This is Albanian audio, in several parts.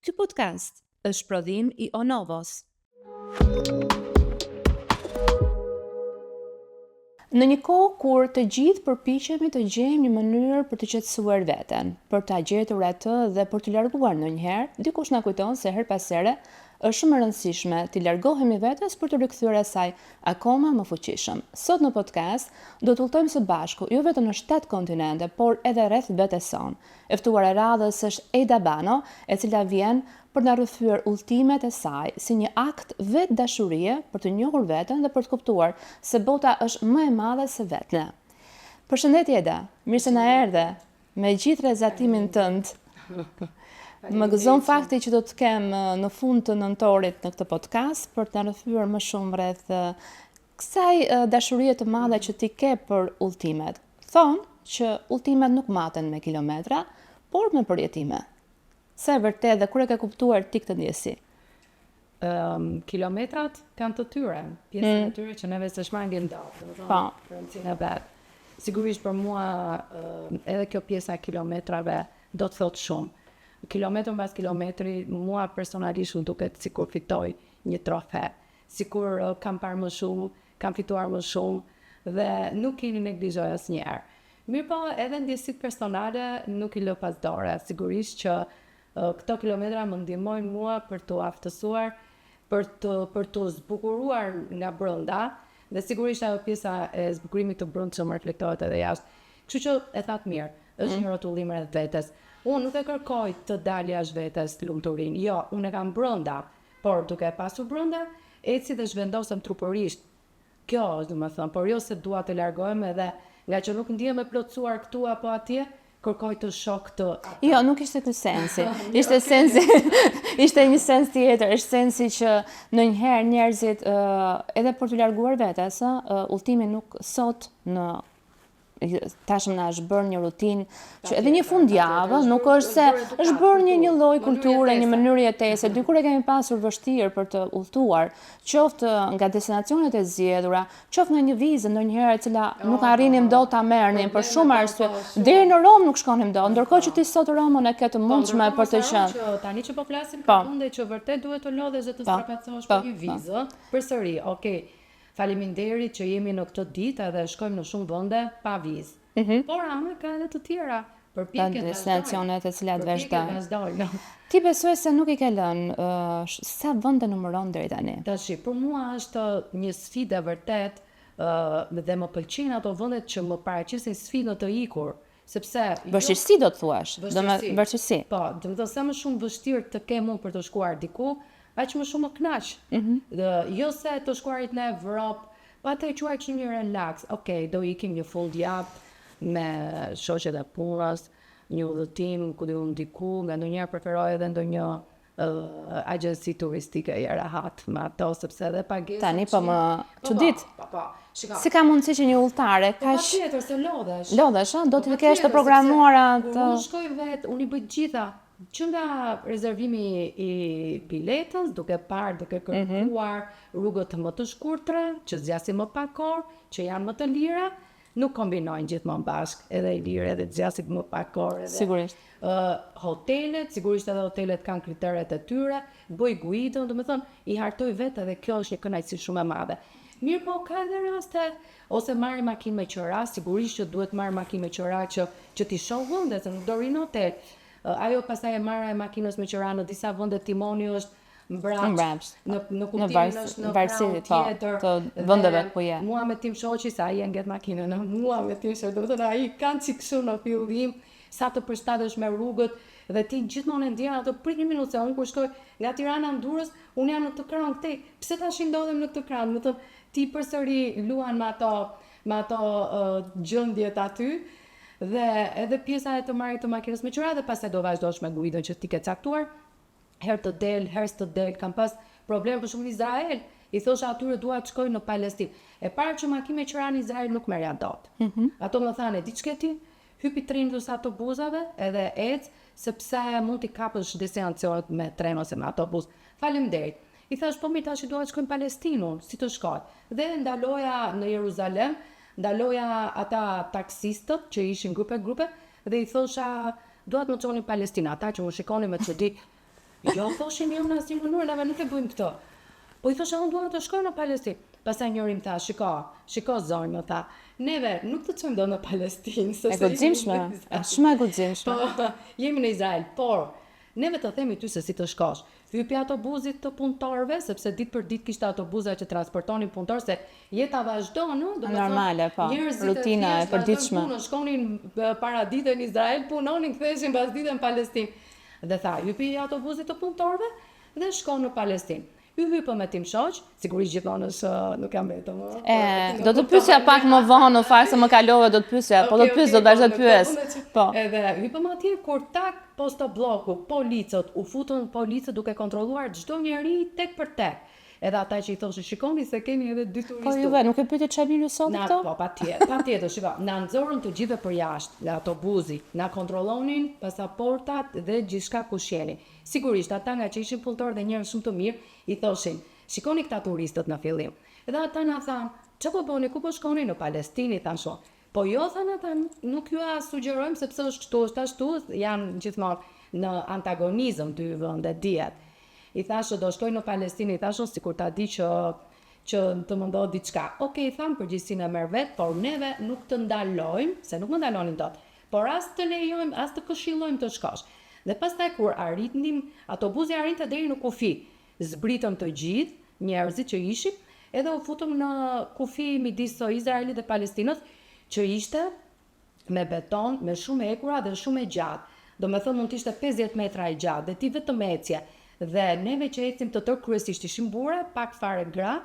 Ky podcast është prodhim i Onovos. Në një kohë kur të gjithë përpiqemi të gjejmë një mënyrë për të qetësuar veten, për ta gjetur atë dhe për të larguar ndonjëherë, dikush na kujton se her pas here është shumë e rëndësishme të largohemi vetes për të rikthyer asaj akoma më fuqishëm. Sot në podcast do të udhtojmë së bashku jo vetëm në 7 kontinente, por edhe rreth vetes son. E ftuara e radhës është Eda Bano, e cila vjen për na rrëfyer udhtimet e saj si një akt vetë dashurie për të njohur veten dhe për të kuptuar se bota është më e madhe se vetne. Përshëndetje Eda, mirë se na erdhe. Me gjithë rezatimin tënd. Më gëzon fakti që do të kem në fund të nëntorit në këtë podcast për të na rrëfyer më shumë rreth kësaj dashurie të madhe që ti ke për udhtimet. Thonë që udhtimet nuk maten me kilometra, por me përjetime. Sa e vërtet dhe kur e ke kuptuar ti këtë ndjesi? Kilometrat kanë të tyre, pjesën e tyre që neve se shmangim dot, rëndësinë e vet. Sigurisht për mua edhe kjo pjesa e kilometrave do të thotë shumë. Kilometër mbas kilometri, mua personalisht u duket sikur fitoj një trofe, sikur kam parë më shumë, kam fituar më shumë dhe nuk i neglizhoj asnjëherë. Mirë po, edhe ndjesitë personale nuk i lë pas dore, sigurisht që këto kilometra më ndihmojnë mua për të aftësuar, për të zbukuruar nga brenda, dhe sigurisht ajo pjesa e zbukurimit të brendshëm reflektohet edhe jashtë. Kështu që e thatë mirë, është një rrotullim rreth vetes. Unë nuk e kërkoj të dalë jashtë vetes lumturinë. Jo, unë e kam brenda, por duke e pasur brenda, eci dhe zhvendosem trupërisht. Kjo është, domethënë, por jo se dua të largohem edhe nga që nuk ndihem e plotësuar këtu apo atje, kërkoj të shoh këtë. Jo, nuk ishte ky sensi. Ishte sensi, ishte një sens tjetër, është sensi që ndonjëherë njerëzit edhe për të larguar vetes, udhtimi nuk sot në tashmë na është bërë një rutinë që edhe një fundjavë nuk është se është bërë një lloj kulture, një mënyrë jetese. Dikur e kemi pasur vështirë për të udhëtuar, qoftë nga destinacionet e zgjedhura, qoftë nga një vizë ndonjëherë e cila nuk arrinim dot ta merrnim për shumë arsye. Deri në Rom nuk shkonim dot, ndërkohë që ti sot Romën e ke të mundshme për të qenë. Tani që po flasim për fundë që vërtet duhet të lodhesh dhe të strapacosh për një vizë. Përsëri, okay. Faleminderit që jemi në këtë ditë edhe shkojmë në shumë vende pa vizë. Por ama ka edhe të tjera. Përpjekjet destinacionet e cilat vazhdojnë. Ti besoj se nuk i ke lënë sa vende numëron deri tani? Tash, për mua është një sfidë vërtet dhe më pëlqejnë ato vendet që më paraqesin sfidën të ikur. Sepse vështirësi do të thuash, vështirësi. Po, domethënë sa më shumë vështirë të kem unë për të shkuar diku, aq më shumë më knaq. Jo se të shkuarit në Evropë, pa të quaj kështu një relax. Okej, do ikim një fundjavë me shoqet e punës, një udhëtim ku diun diku, nga ndonjëherë preferoj edhe ndonjë agjenci turistike e rehat me ato sepse edhe pagesat. Tani po më çudit. Po. Si ka mundësi që një udhëtare kaq patjetër se lodhesh. Lodhesh, do të kesh të programuara të. Unë shkoj vetë, unë i bëj gjitha. Që nga rezervimi i biletës, duke kërkuar rrugët më të shkurtra, që zgjasin më pak orë, që janë më të lira, nuk kombinojnë gjithmonë bashkë, edhe i lirë, edhe zgjasin më pak orë. Sigurisht. Hotelet, sigurisht edhe hotelet kanë kriteret e tyre, bëj guidën, domethënë i hartoj vetë dhe kjo është një kënaqësi shumë e madhe. Mirë po, ka edhe raste, ose marrë makinë me qëra, sigurisht që duhet marrë makinë me qëra që ti shoh vende, se nuk do rinë hotel. Ajo pastaj e marrë e makinës me qëra në disa vende timoni është mbrapsht, në kuptimin është në varësi të vendeve ku je. Mua me tim shoqi sa ai e ngjet makinën, mua me tim shoqi, domethënë ai kanë çik kështu në fillim, sa të përshtatesh me rrugët dhe ti gjithmonë e ndjen ato prit një minutë se unë kur shkoj nga Tirana në Durrës, unë jam në këtë kran këtej. Pse tash i ndodhem në këtë kran? Domethënë ti përsëri luan me ato gjendjet aty. Dhe edhe pjesa e të marrit të makinës me qëra dhe pastaj do vazhdosh me guidën që ti ke caktuar. Herë të del, kam pas problem për shumë në Izrael. I thosha atyre dua të shkoj në Palestinë. E para që makinë me qëra në Izrael nuk merja dot. Ato më thanë, di ç'ke ti? Hypi trinës autobusave edhe ec, sepse mund t'i kapësh destinacionet me tren ose me autobus. Faleminderit. I thash po mi tash dua të shkoj në Palestinë, si të shkoj. Dhe ndaloja në Jeruzalem, ndaloja ata taksistët që ishin grupe dhe i thosha dua të më çoni në Palestinë, ata që më shikonin me çudi. Jo, thoshin mirë në asnjë mënyrë, neve nuk e bëjmë këtë. Po i thosha unë dua të shkoj në Palestinë. Pastaj njëri më tha, shiko zonjë, më tha, neve nuk të çojmë dot në Palestinë, E guximshme, është shumë e guximshme. Po, jemi në Izrael, por neve të themi ty se si të shkosh. Hypi autobusit të punëtorëve, sepse ditë për ditë kishte autobuza që transportonin punëtorë, se jeta vazhdon, no? Normale, po, rutina e përditshme. Shkonin para ditën në Izrael, punonin, ktheheshin pas ditën në Palestinë. Dhe tha, hypi autobusit të punëtorëve dhe shkon në Palestinë. Hypë me tim shoq, sigurisht gjithmonë nuk jam vetëm. Do të pyesja pak më vonë, në fakt se më kalove do të pyesja, po do të pyes, do të vazhdoj të pyes. Po. Edhe hypëm atje kur tak posto bloku, policët, u futën policët duke kontrolluar çdo njeri tek për tek. Edhe ata që i thoshin shikoni se kemi edhe 2 turistë. Po juve nuk e pyeti çfarë bini sot këto? Po patjetër, shiva, na nxorën të gjithë për jashtë, në autobuzi, na kontrollonin pasaportat dhe gjithçka kush jeni. Sigurisht ata nga që ishin punëtorë dhe njerëz shumë të mirë, i thoshin, shikoni këta turistët në fillim. Edhe ata na thanë, çfarë po bëni, ku po shkoni në Palestinë, thanë shumë. Po jo, thanë ata, nuk ju sugjerojmë sepse është kështu, është ashtu, janë gjithmonë në antagonizëm dy vende dihet. I thashë do shkoj në Palestinë, i thashë sikur ta di që të më ndodh diçka. Okej, tham përgjegjësinë e merr vet, por neve nuk të ndalojmë, se nuk më ndalonin dot. Por as të lejojmë, as të këshillojmë të shkosh. Dhe pastaj kur arritnim, autobusi arrinte deri në kufi. Zbritëm të gjithë njerëzit që ishin, edhe u futëm në kufi midis Izraelit dhe Palestinës, që ishte me beton, me shumë ekura dhe shumë e gjatë. Do me thënë mund të ishte 50 metra e gjatë, dhe ti vetëm ecje. Dhe neve që ecim të tërë kryesisht ishim burra, pak fare gra,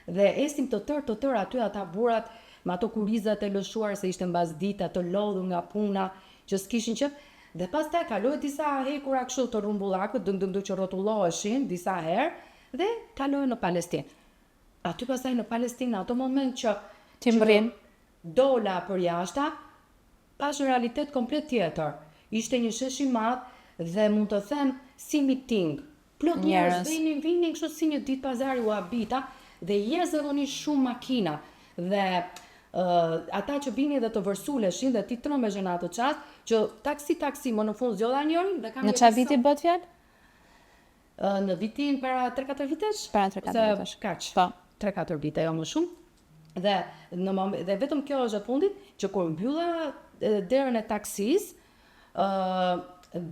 dhe ecim të tërë aty ata burrat me ato kurizat e lëshuar se ishte mbas dita të lodhur nga puna që s'kishin qef. Dhe pastaj kaloi disa hekura kështu të rrumbullakut, dëm që rrotulloheshin disa herë dhe kaloi në Palestinë. Aty pastaj në Palestinë, ato moment që Timbrin dola për jashta, pas një realitet komplet tjetër. Ishte një shesh i madh dhe mund të them si miting. Plot njerëz vinin kështu si një ditë pazari u habita dhe jezëronin shumë makina dhe ata që binin dhe të vërsuleshin dhe ti trëmbesh në atë çast që taksi më në fund zgjodha njërin dhe kam në çfarë viti bëhet fjalë? Në vitin para 3-4 vitesh. Para 3-4 vitesh. Kaq. Po. 3-4 vite jo më shumë. Dhe dhe vetëm kjo është e fundit që kur mbylla derën e taksisë,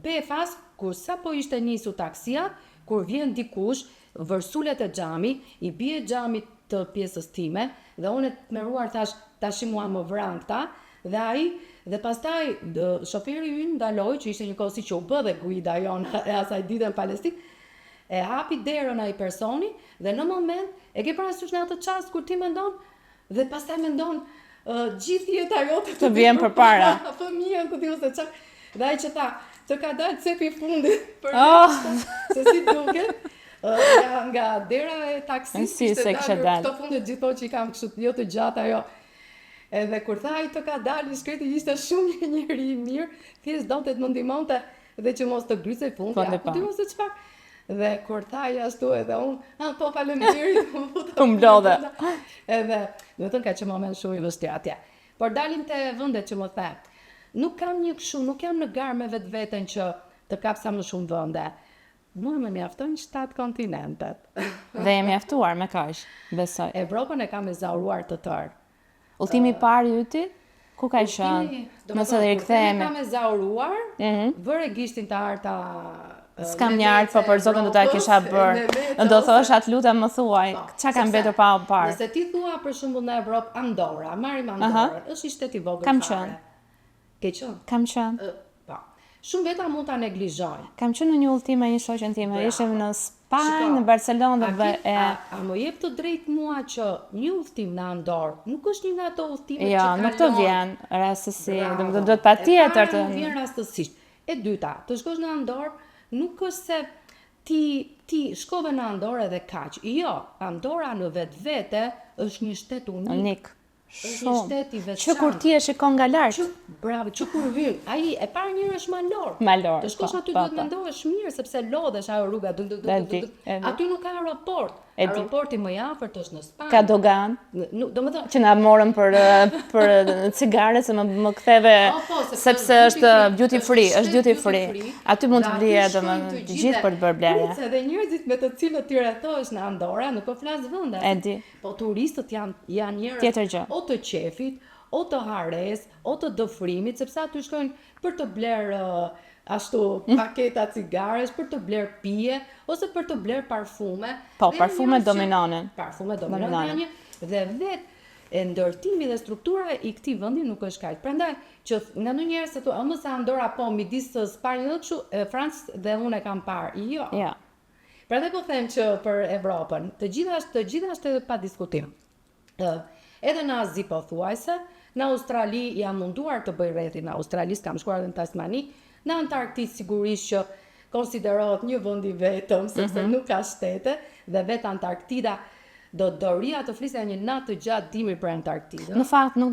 befas kur sapo ishte nisur taksia, kur vjen dikush, vërsulet e xhami, i bie xhamit të pjesës time dhe unë të meruar thash tash mua më vran këta dhe ai dhe pastaj shoferi ynë ndaloi që ishte një kosi që u bë dhe guida jon e asaj dite në Palestinë, e hapi derën ai personi dhe në moment e ke parasysh në atë çast kur ti mendon dhe pastaj mendon gjithë jeta jote të vjen përpara. Fëmijën ku diu se çfarë. Dhe ai që tha, të ka dalë cepi i fundit për se si duket. Nga dera e taksisë ishte dalë këto fundet gjithmonë që i kam kështu jo të gjata ajo. Edhe kur tha ai të ka dalë, shkreti ishte shumë një njeri i mirë, thjesht donte të më ndihmonte dhe që mos të gryzej fundja. Po diu se çfarë. Dhe kur tha ai ashtu edhe unë, po faleminderit, u mblodhe. Edhe, do të thënë ka që moment shumë i vështirë atje. Por dalim te vendet që më the. Nuk kam një kështu, nuk jam në garë me vetveten që të kapsa më shumë vende. Mua më mjaftojnë 7 kontinentet. Dhe e mjaftuar me kaq, besoj. Evropën e kam e zauruar të tërë. Ultimi i parë yti? Ku ka qenë? Nëse do i kthehemi. Kam e zauruar, vëre gishtin të arta. S'kam një art, po për zotin do ta kisha bërë. Do thosha të lutem më thuaj, çka ka mbetur pa u parë. Nëse ti thua për shembull në Evropë Andorra, marrim Andorra, është një shtet i vogël. Kam qenë. Ke qenë? Kam qenë. Po. Shumë veta mund ta neglizhojnë. Kam qenë në një udhëtim me një shoqen time, ishim në Spanjë, në Barcelonë dhe a më jep të drejtë mua që një udhëtim në Andorë nuk është një nga ato udhëtime që kalon. Jo, nuk të vjen rastësi, do të patjetër të vjen rastësisht. E dyta, të shkosh në Andorë nuk është se ti shkove në Andorë edhe kaq. Jo, Andorra në vetvete është një shtet unik. Është një shtet i veçantë. Që kur ti e shikon nga lart. Bravo, që kur hyn, ai e para njëherë është malor. Malor. Të shkosh aty duhet mendohesh mirë sepse lodhesh ajo rruga aty nuk ka aeroport. Aeroporti më i afërt është në Spanjë. Ka dogan. Domethënë që na morën për cigare se më ktheve sepse është duty free, Aty mund të blije të gjithë për të bërë blerje. Edhe njerëzit me të cilët ti rrethohesh në Andorra, nuk po flas vende. E di. Po turistët janë njerëz Tjetër gjë. O të qefit, o të hares, o të dëfrimit, sepse aty shkojnë për të blerë ashtu paketa cigaresh, për të bler pije ose për të bler parfume. Po, parfume dominonin. Parfume dominonin. Dhe vetë ndërtimi dhe struktura i këtij vendi nuk është kaq. Prandaj që nga ndonjëherë se thua, mëse Andorra po midis Spanjës dhe kështu, Francë dhe unë e kam parë. Jo. Ja. Prandaj po them që për Evropën, të gjitha është edhe pa diskutim. Edhe në Azi po thuajse, në Australi jam munduar të bëj rrethin në Australi, kam shkuar edhe në Tasmani. Në Antarktikë sigurisht që konsiderohet një vend i vetëm, sepse nuk ka shtete, dhe vetë Antarktida do rria të flisja një natë të gjatë dimri për Antarktidën. Në fakt nuk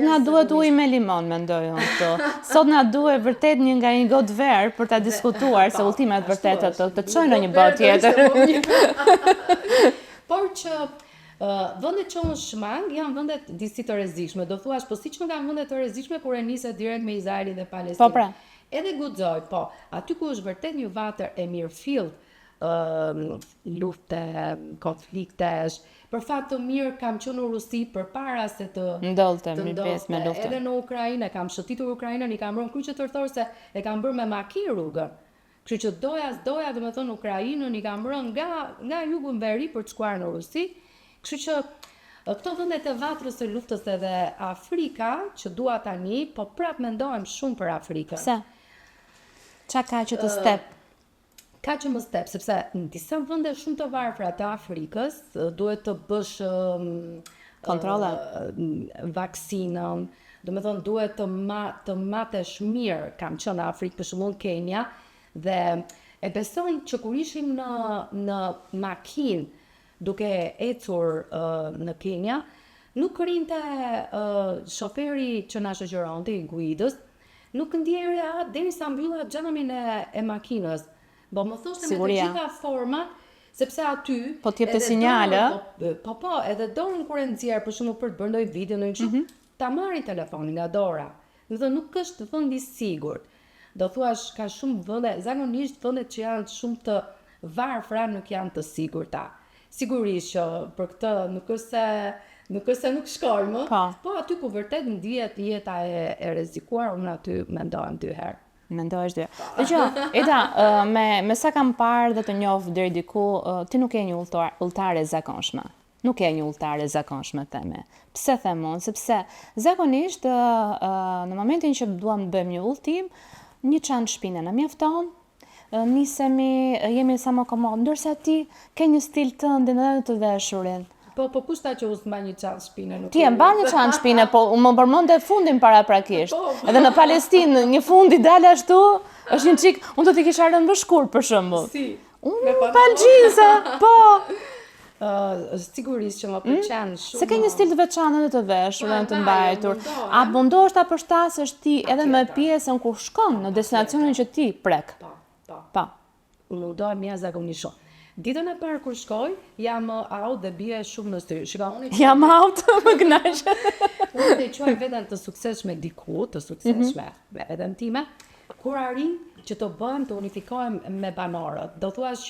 na duhet ujë me limon, mendoj unë këtu. Sot na duhet vërtet një gotë verë për ta diskutuar se ultimat vërtet të çojnë në një botë tjetër. Por që vendet që unë shmang janë vendet disi të rrezikshme. Do thuash, po siç nuk kanë vende të rrezikshme kur e niset direkt me Izraelin dhe Palestinën. Po pra. Edhe guxoj, po, aty ku është vërtet një vatër e mirëfillt, lufte, konfliktesh. Për fat të mirë kam qenë në Rusi përpara se të ndodhte me luftën. Edhe në Ukrainë kam shëtitur Ukrainën, i kam rënë kryqe tërthorëse, e kam bërë me makinë rrugën. Kështu që doja domethënë Ukrainën i kam rënë nga jugu në veri për të shkuar në Rusi. Kështu që këto vendet e vatrës së luftës edhe Afrika, që dua tani, po prap mendohem shumë për Afrikën. Pse? Qa ka që të step? Ka që më step, sepse në disa vende shumë të varfra të Afrikës, duhet të bësh kontrole, vaksinën, domethënë duhet të matesh mirë. Kam qenë në Afrikë, për shembull Kenya, dhe e besoj që kur ishim në makinë duke ecur në Kenya, nuk rinte shoferi që na shoqëronte, i guidës, nuk ndjeja derisa mbylla xhamamin e makinës. Po më thoshte me të gjitha format, sepse aty po t'jepte sinjale. Po, edhe dorën kur e nxjerr për shkakun për të bërë ndonjë video ndonjë kështu, ta marrin telefonin nga dora. Do të thonë nuk është vend i sigurt. Do thuash ka shumë vende, zakonisht vendet që janë shumë të varfra nuk janë të sigurta. Sigurisht që për këtë nuk është se nuk shkojmë, po aty ku vërtet ndihet jeta e rrezikuar, unë aty mendohem 2 herë. Mendohesh 2 herë. Dgjoj, Eda, me sa kam parë dhe të njoh deri diku, ti nuk je një udhëtare e zakonshme. Nuk je një udhëtare e zakonshme theme. Pse them unë? Sepse zakonisht në momentin që duam të bëjmë një udhëtim, një çantë shpinë na mjafton. Nisemi, jemi sa më komod, ndërsa ti ke një stil tënd edhe të veshurin. Po kush ta që u s'mba një çantë shpine? Ti e mban një çantë shpine, po më përmendë fundin paraprakisht. Edhe në Palestinë, një fund i dal ashtu, është një çik, unë do t'i kisha rënë më shkurt për shembull. Si? Unë palxhize, po. Sigurisht që më pëlqen shumë. Se ke një stil të veçantë dhe të veshur, të mbajtur. A mundohesh ta përshtasësh ti edhe me pjesën kur shkon në destinacionin që ti prek? Pa. Unë mundohem jashtëzakonisht shumë. Ditën e parë kur shkoj, jam out dhe bie shumë në styr. Jam out, më kënaq. Unë të quaj veten të suksesshme diku, të suksesshme me veten time, kur arrin që të bëhem të unifikohem me banorët. Do thuash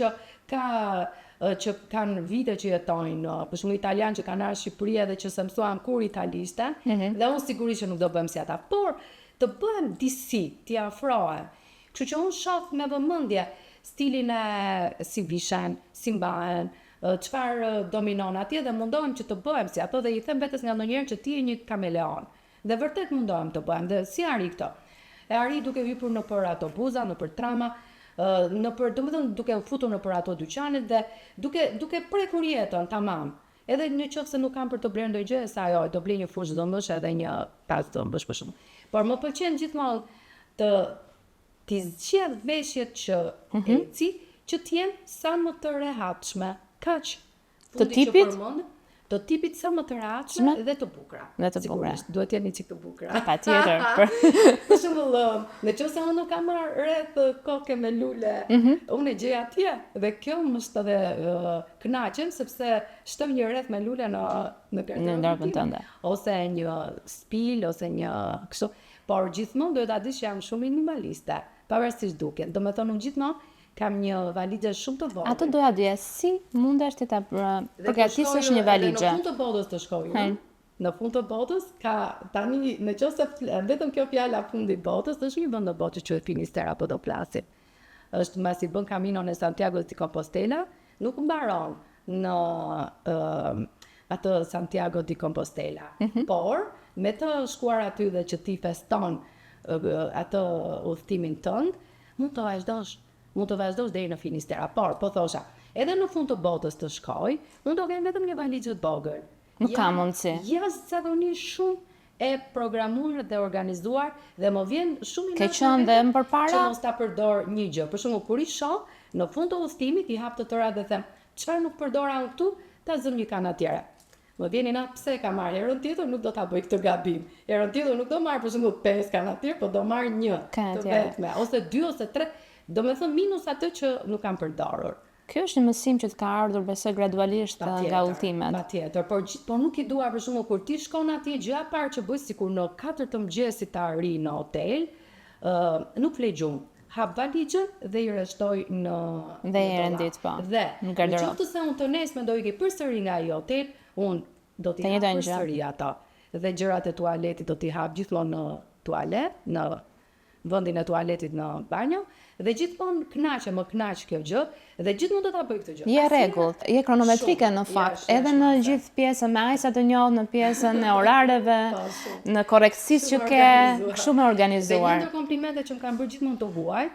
që kanë vite që jetojnë, për shembull italianë që kanë ardhur në Shqipëri edhe që se mësuam kur italishte, dhe unë sigurisht që nuk do bëhem si ata, por të bëhem disi, t'i afrohem. Kështu që unë shoh me vëmendje stilin e si vishen, si mbahen, çfarë dominon atje dhe mundohem që të bëhem si ato dhe i them vetes nga ndonjëherë që ti je një kameleon. Dhe vërtet mundohem të bëhem dhe si arri këto. E arri duke hyrë nëpër autobusa, nëpër trama, domethënë duke u futur nëpër ato dyqanet dhe duke prekur jetën tamam. Edhe në qoftë se nuk kam për të blerë ndonjë gjë, sa ajo do blej një fushë dhëmbësh edhe një tas dhëmbësh për shkak. Por më pëlqen gjithmonë t'i zgjedh veshjet që eci, që t'jenë sa më të rehatshme. Kaq. Të tipit? të tipit sa më të rahatshme dhe të bukura. Dhe të bukura. Sigurisht, duhet jeni çik të bukura. Patjetër. Për shembull, nëse unë nuk kam marrë rreth koke me lule, unë e gjej atje dhe kjo më shtë edhe kënaqem sepse shtoj një rreth me lule në garderobën tënde. Ose një spil ose një kështu, por gjithmonë duhet ta dish që jam shumë minimaliste, pavarësisht duket. Domethënë unë gjithmonë kam një valixhe shumë të vogël. Ato doja dyja, si mundesh ti ta përgatisësh një valixhe? Në fund të botës të shkoj. Në fund të botës ka tani nëse vetëm kjo fjala fundi botës është një vend në botë që quhet Finisterra apo do plasim. Është mbasi bën Caminon e Santiago de Compostela, nuk mbaron në atë Santiago de Compostela. Por me të shkuar aty dhe që ti feston atë udhëtimin tënd, mund të vazhdosh deri në Finisterra. Por po thosha, edhe në fund të botës të shkoj, unë do kem vetëm një valixhe të vogël. Nuk ka mundësi. Jashtëzakonisht shumë e programuar dhe organizuar dhe më vjen shumë Ke qenë dhe më përpara që mos ta përdor një gjë. Për shembull, kur i shoh në fund të udhëtimit i hap të tëra dhe them, çfarë nuk përdora unë këtu, ta zëm një kan atjera. Më vjen na pse ka marrë herën tjetër nuk do ta bëj këtë gabim. Herën tjetër nuk do marr për shembull 5 kan atje, por do marr një të vetme ose 2 ose 3. Domethënë minus atë që nuk kam përdorur. Kjo është një mësim që të ka ardhur besoj gradualisht nga udhëtimet. Patjetër, por nuk i dua për shembull kur ti shkon atje gjëja e parë që bëj sikur në 4 të mëngjesit të arri në hotel, nuk flej gjumë. Hap valixhen dhe i rreshtoj në dhe i rendit po. Dhe nëse unë të nesme do ikë përsëri nga ai hotel, unë do t'i hap përsëri ato. Dhe gjërat e tualetit do t'i hap gjithmonë në tualet, në vendin e tualetit në banjo, dhe gjithmonë më kënaq kjo gjë, dhe gjithmonë do ta bëj këtë gjë. Je rregullt, je kronometrike në fakt, edhe në gjithë pjesën me ajsa të njohur, në pjesën e orareve, në korrektisë që ke, shumë e organizuar. Dhe një komplimente që më kanë bërë gjithmonë të huaj,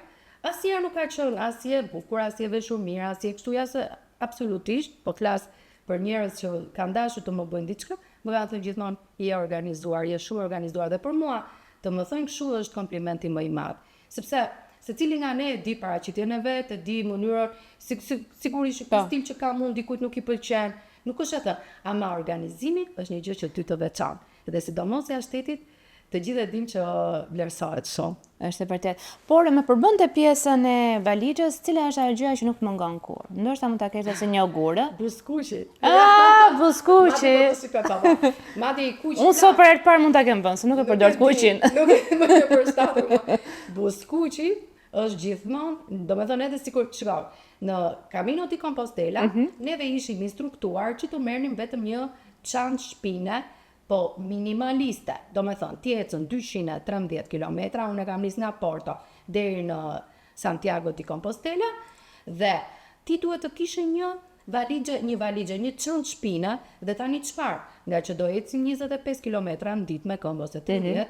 asnjëherë nuk ka qenë asnjë bukur, asnjë veshur mirë, asnjë kështu jasë absolutisht, po flas për njerëz që kanë dashur të më bëjnë diçka, më kanë thënë gjithmonë je organizuar, je shumë organizuar dhe për mua të më thënë kështu është komplimenti më i madh. Sepse secili nga ne e di paraqitjen e vet, e di mënyrën, sigurisht që stil që kam unë dikujt nuk i pëlqen, nuk është atë, ama organizimi është një gjë që ty të veçon. Dhe sidomos jashtë shtetit, të gjithë e dim që vlerësohet shumë. Është e vërtet. Por më përbënte pjesën e valixhes, cila është ajo gjëja që nuk mungon kurrë? Ndoshta mund ta kesh se një ogurë. Buskuqi. Buskuqi. Madje kuqi. Unë so për herë të parë mund ta kem vënë, se nuk e përdor kuqin. Nuk e më përshtatur. Buskuqi është gjithmonë, domethënë edhe sikur shkoj në Camino di Compostela, neve ishim instruktuar që të merrnim vetëm një çantë shpine, po minimaliste, do me thonë, ti ecën 213 km, unë e kam nis nga Porto deri në Santiago di Compostela, dhe ti duhet të kishe një valixhe, një çantë shpine, dhe tani çfarë? Nga që do ecim 25 km në ditë me këmbë ose 30,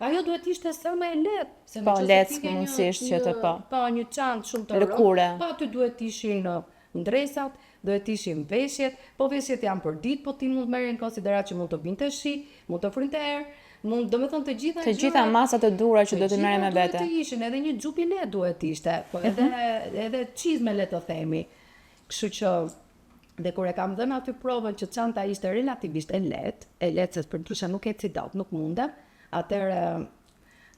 ajo duhet ishte sa më e lehtë. Po, lehtë mundësisht që të po. Po, një çantë shumë të rëkure. Po, aty duhet ishin ndresat, duhet ishin veshjet, po veshjet janë për ditë, po ti mund të merr në konsiderat që mund të binte shi, mund të frinte erë, mund domethënë të gjitha masat e dhura që do të merrem me vete. Të ishin edhe një xhupi le duhet ishte, po edhe çizme le të themi. Kështu që dhe kur e kam dhënë aty provën që çanta ishte relativisht e lehtë se për ndryshe nuk eci dot, nuk mundem, atëherë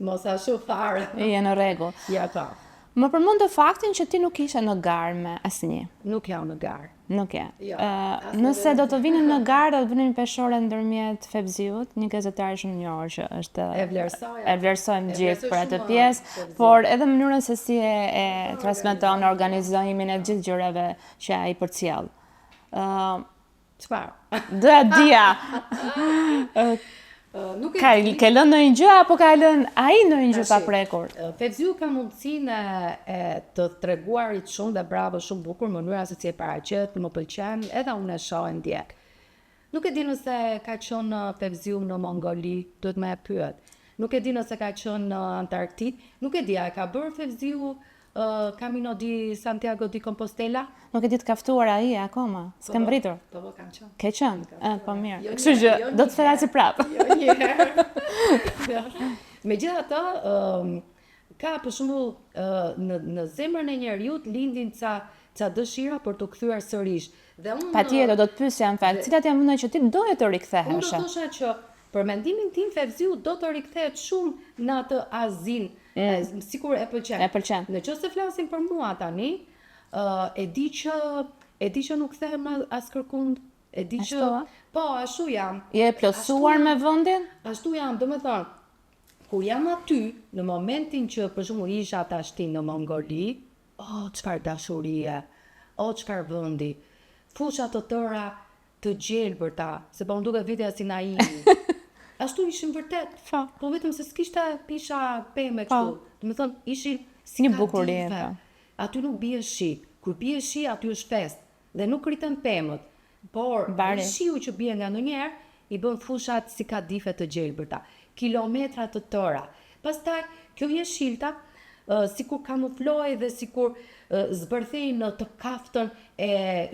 mos ashtu fare. Je në rregull. Ja ka. Më përmend faktin që ti nuk ishe në garë me asnjë. Nuk jam në garë. Nuk je. Nëse do të vinin në garë, do të vinin peshore ndërmjet Fevziut, një gazetar shumë i njohur që është e vlerësojmë gjithë për atë pjesë, por edhe mënyrën se si e transmeton organizimin e gjithë gjërave që ai përcjell. Çfarë? Doja dija. Ka lënë ndonjë gjë apo ka lënë ai ndonjë gjë pa prekur? Fevziu ka mundësinë e të treguarit shumë dhe bravo, shumë bukur mënyra se si e paraqet, më pëlqen, edhe unë e shoh e ndjek. Nuk e di nëse ka qenë Fevziu në Mongoli, duhet më e pyet. Nuk e di nëse ka qenë në Antarktik, nuk e di a ka bërë Fevziu Camino di Santiago di Compostela? Nuk e di të ka ftuar ai akoma. S'kam britur. Po, kam qenë. Ke qenë? Po mirë. Kështu që do të flasi prapë. Megjithatë, ka për shembull në zemrën e njeriut lindin ca dëshira për të kthyer sërish. Dhe unë Patjetër do të pyesja në fakt, cilat janë vendet që ti doje të unë do rikthehesh? thosha që për mendimin tim Fevziu do të rikthehet shumë në atë azin, sikur e pëlqen. E pëlqen. Në qoftë se flasim për mua tani, e di që nuk kthehem as kërkund, e di që Ashtu, a? po ashtu jam. Je plotësuar me vendin? Ashtu jam, domethënë, kur jam aty, në momentin që për shembull isha tashti në Mongoli, çfarë dashurie, çfarë vendi, fusha të tëra të gjelbërta, se po më duket vetja si Naimi. Ashtu ishin vërtet, po vetëm se s'kishte pisha pemë kështu. Domethënë ishin si Një bukuri, kadife. Aty nuk bie shi. Kur bie shi, aty është fest dhe nuk rriten pemët. Por Bari. shiu që bie nga ndonjëherë i bën fushat si kadife të gjelbërta, kilometra të tëra. Pastaj kjo jeshilta sikur kamufloj dhe sikur zbërthej në të kaftën e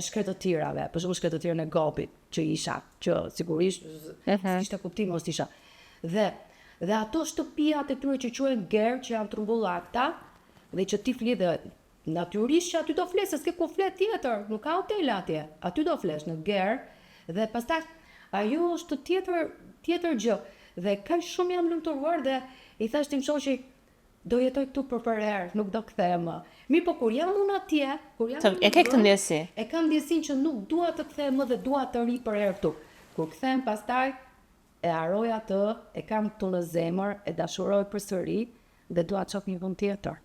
shkretëtirave, për shembull shkretëtirën e Gopit që isha, që sigurisht s'kishte kuptim mos isha. Dhe ato shtëpijat e tyre që quhen gerë, që janë trumbullakta, dhe që ti fli dhe natyrisht që aty do flesh, se s'ke ku flet tjetër, nuk ka hotel atje, aty do flesh në gerë, dhe pastaj ajo është tjetër gjë, dhe kaq shumë jam lumturuar dhe i thash tim shoqi, do jetoj këtu për herë, nuk do kthehem më. Mirë, po kur jam unë atje, E ke këtë ndjesi? e kam ndjesin që nuk dua të kthehem më dhe dua të ri për herë këtu. Kur kthehem pastaj e haroj atë, e kam këtu në zemër, e dashuroj përsëri dhe dua të shoh një vend tjetër.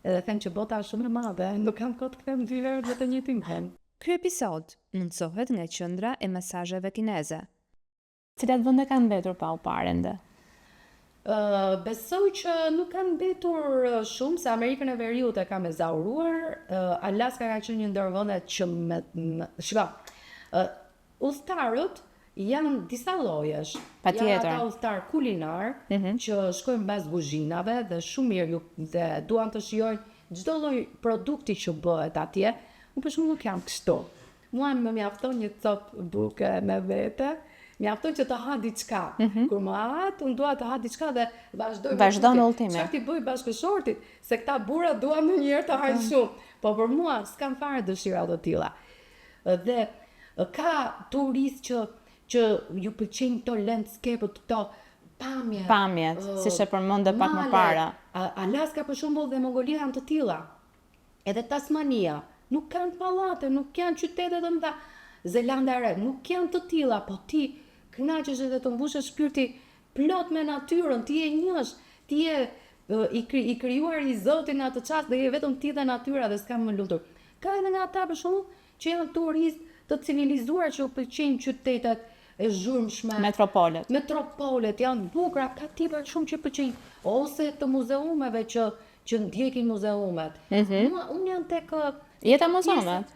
Edhe them që bota është shumë e madhe, nuk kam kohë të kthehem 2 herë në të njëjtin vend. Ky episod mundsohet nga qendra e mesazheve kineze. Cilat vende kanë mbetur pa u parë ende? Besoj që nuk kanë mbetur shumë, se Amerikën e Veriut e kam ezauruar, Alaska ka qenë një ndër vendet që udhëtarët janë disa llojesh. Patjetër. Janë ata udhëtar kulinar që shkojnë mbas kuzhinave dhe shumë mirë dhe duan të shijojnë çdo lloj produkti që bëhet atje. Unë për shembull nuk jam kështu. Mua më mjafton një copë buke me vete. Mjafton që të ha diçka. Kur më hat, unë dua të ha diçka dhe Vazhdon udhëtimin. Çfarë ti bëj bashkëshortit? Se këta burra duan ndonjëherë të hajnë shumë. Po për mua s'kam fare dëshira të tilla. Dhe ka turistë që ju pëlqejnë këto landscape-ut, këto Pamjet, siç e përmendë pak më para. Alaska për shembull dhe Mongolia janë të tilla. Edhe Tasmania nuk kanë pallate, nuk janë qytete të mëdha. Zelanda e Re nuk janë të tilla, po ti kënaqesh edhe të mbushesh shpirti plot me natyrën, ti je njësh, ti je i krijuar i Zotit në atë çast dhe je vetëm ti dhe natyra dhe s'kam më lutur. Ka edhe nga ata për shembull që janë turistë të civilizuar që u pëlqejnë qytetet e zhurmshme. Metropolet janë bukura, ka tipa shumë që pëlqejnë, ose të muzeumeve që ndjekin muzeumet. Unë jam tek Jeta muzeumet.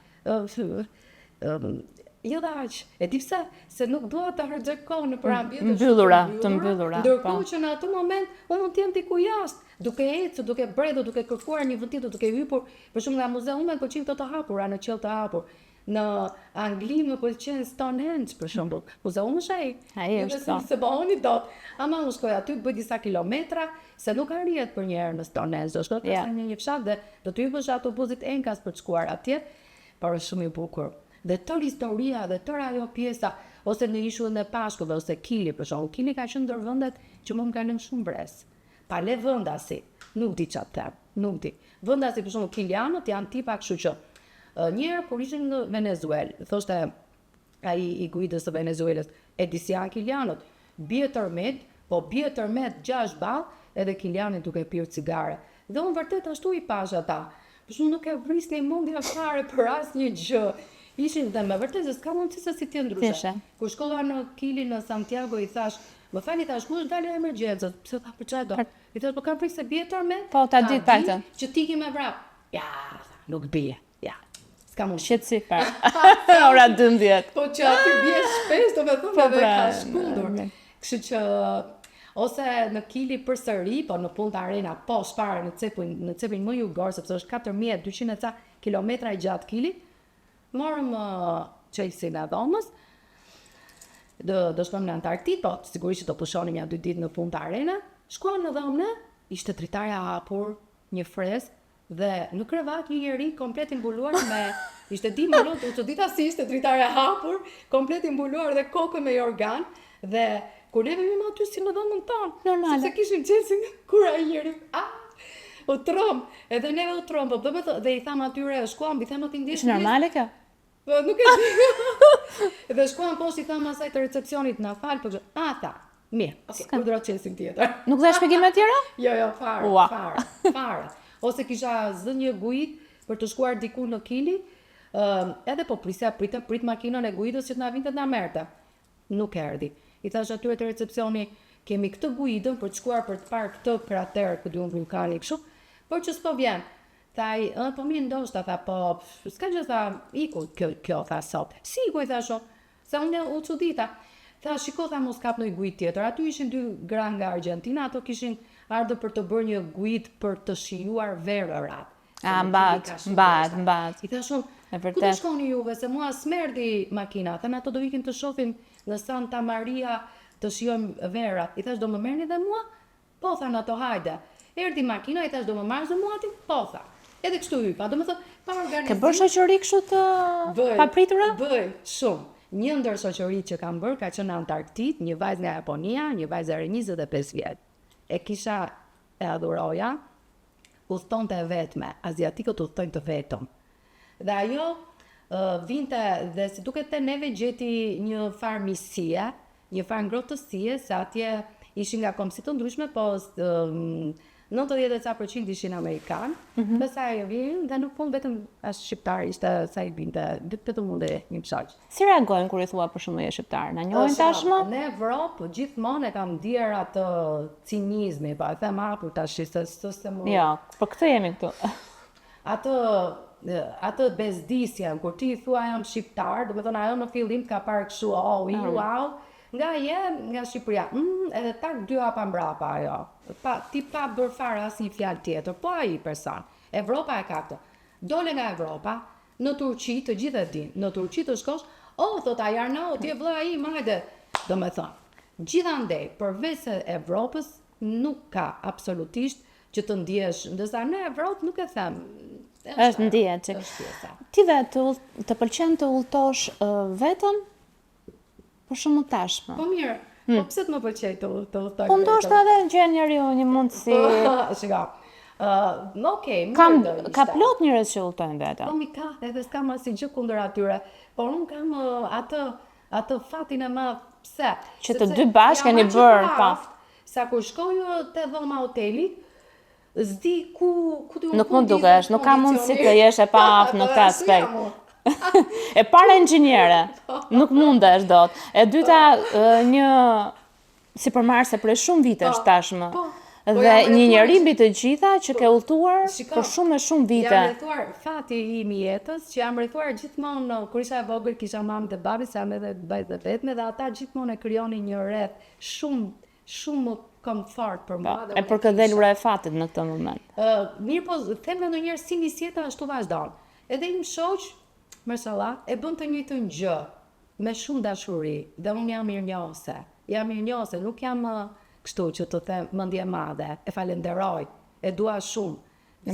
Jo da aq, e di pse, se nuk dua të harxoj kohë në për ambiente të mbyllura. Ndërkohë që në atë moment unë mund të jem diku jashtë, duke ecur, duke bredhur, duke kërkuar një vend tjetër, duke hyrur, për shembull nga muzeumet pëlqejnë këto të hapura në qell të hapur. Në Angli më pëlqen Stonehenge për shembull. Muzeumi është ai. Ai është. Se bëhoni dot. Ama unë shkoj aty, bëj disa kilometra, se nuk arrihet për një herë në Stonehenge. Do shkoj në një fshat dhe do të hyjësh autobusit Enkas për të shkuar atje, por është shumë i bukur. Dhe tërë historia dhe tërë ajo pjesa, ose në ishullin e Pashkëve, ose Kili, për shembull. Kili ka qenë ndër vendet që më kanë lënë shumë brez. Pa le vendasi, nuk di çfarë them, nuk di. Vendasi për shembull kilianët janë tipa kështu që njëherë kur ishin në Venezuelë, thoshte ai i guidës së Venezuelës, e di si janë kilianët, bie tërmet, po bie tërmet 6 ball, edhe kiliani duke pirë cigare. Dhe unë vërtet ashtu i pash ata. Për shembull nuk e vrisni mendja fare për asnjë gjë. Ishin dhe me vërtet se s'ka mundësi se si të ndryshe. Kur shkova në Kili në Santiago i thash, më fali tash kush dalë emergjencës, pse tha për çfarë do? I thash po kam frikë se bie tërmet. Po ta di paktën. Që tiki me vrap. Ja, nuk bie. Ja. S'ka mundësi. Shit sipër. Ora 12. Po që aty bie shpesh, domethënë edhe ka shkundur. Kështu që ose në Kili përsëri, po në Punta Arena, po shpara në cepin më jugor, sepse është 4200 ca kilometra i gjatë Kili. Morëm qelsin e dhomës, do shkojmë në Antarktik, po sigurisht që do pushonim ja 2 ditë në Punta Arena, shkuam në dhomë, ishte dritarja hapur, një freskë, dhe në krevat një njeri komplet i mbuluar ishte di më lot, u çudita si ishte dritarja hapur, komplet i mbuluar dhe kokën me organ, dhe kur neve vim aty si në dhomën tonë, Normale. sepse kishim qenë kur ai njeri, u trom, edhe neve u trom, dhe i tham atyre, shkuam, i them aty ndjesh. Ishte normale kjo? Po nuk e di. Dhe shkuam poshtë i tham asaj të recepcionit na fal, po tha, mirë, kur do të çesim tjetër. Nuk dhe shpjegime tjera? Jo, fare, Ua. fare. Ose kisha zë një guid për të shkuar diku në Kili, edhe po prit makinën e guidës që të na vinte të na merrte. Nuk erdhi. I thash atyre të recepcioni, kemi këtë guidën për të shkuar për të parë këtë krater ku diun vulkani kështu, por që s'po vjen. Thaj, po mirë ndoshta, tha, po, s'ka gjë, tha, iku kjo, tha, sot. Si iku, i thasho, se unë u çudita. Tha, shiko, tha, mos kap në guid tjetër. Aty ishin 2 gra nga Argentina, ato kishin ardhur për të bërë një guid për të shijuar verërat. Mbat. I thashun, E ku vërtet. të shkoni juve, se mua s'merdi makina, thënë ato do vikin të shohin në Santa Maria të shijojmë verat. I thash, do më merrni dhe mua? Po, thanë ato, hajde. Erdi makina, i thash, do më marrësh dhe mua aty? Po, tha. Edhe kështu hypa, do më thënë, pa Ke organizim. bërë shoqëri kështu të papritura? Bëj, shumë. Një ndër shoqëritë që kam bërë ka qenë në Antarktik, një vajzë nga Japonia, një vajzë e 25 vjet. E kisha e adhuroja, udhtonte e vetme, aziatikët udhtojnë të vetëm. Dhe ajo vinte dhe si duket te neve gjeti një farë misie, një farë ngrohtësie, se atje ishin nga komsi të ndryshme, po 90% ishin Amerikanë, besa ajo vinë dhe nuk punë vetëm as shqiptar, ishte sa i binte, vetëm mundi një shoq. Si reagojnë kur i thua për shembull je shqiptar? Na njohin tashmë? Në Evropë gjithmonë e kam ndier atë cinizmi, pa e them hapur tash se më Jo, për këtë jemi këtu. atë bezdisjen, kur ti i thua jam shqiptar, do të thonë ajo në fillim ka parë kështu, wow, nga Shqipëria, edhe tak 2 hapa mbrapa ajo. Ti pa bërë fare asnjë fjalë tjetër, po ai person. Evropa e ka këtë. Dole nga Evropa, në Turqi të gjithë e din, në Turqi të shkosh, thot ai Arnau, ti e vëlla im, hajde. Do me thonë, gjithandej, përveç se Evropës nuk ka absolutisht që të ndjesh, ndërsa në Evropë nuk e them. Është ndihet që Është pjesa. ti vetë të pëlqen të udhtosh vetëm? Për shembull tashmë. Po mirë, po pse të më pëlqej të udhtoj? Po ndoshta edhe gjen njeriu një mundësi. Shika. Okej, Ka plot njerëz që udhtojnë vetëm. Po mi ka, edhe s'kam asnjë gjë kundër atyre, por unë kam atë fatin e madh. Pse? Që të dy bashkë keni bërë, po. Sa kur shkoj te dhoma hotelit, s'di ku Nuk mund dukesh, nuk ka mundësi të jesh e paaft në këtë aspekt. E para inxhiniere, nuk mundesh dot. E dyta një sipërmarrëse prej shumë vitesh tashmë. Dhe një njeri mbi të gjitha që ke udhtuar për shumë e shumë vite. Jam rrethuar fati im i jetës, që jam rrethuar gjithmonë, kur isha e vogël kisha mamë dhe babi, se jam edhe vajzë vetme, dhe ata gjithmonë e krijonin një rreth shumë komfort për mua. E për këtë dhelura e fatit në këtë moment. Mirë po, them ndonjëherë si nisjeta ashtu vazhdon. Edhe im shoq, mashallah, e bën të njëjtën gjë me shumë dashuri, dhe unë jam mirënjohëse. Jam mirënjohëse, nuk jam kështu që të them mendje madhe, e falenderoj, e dua shumë.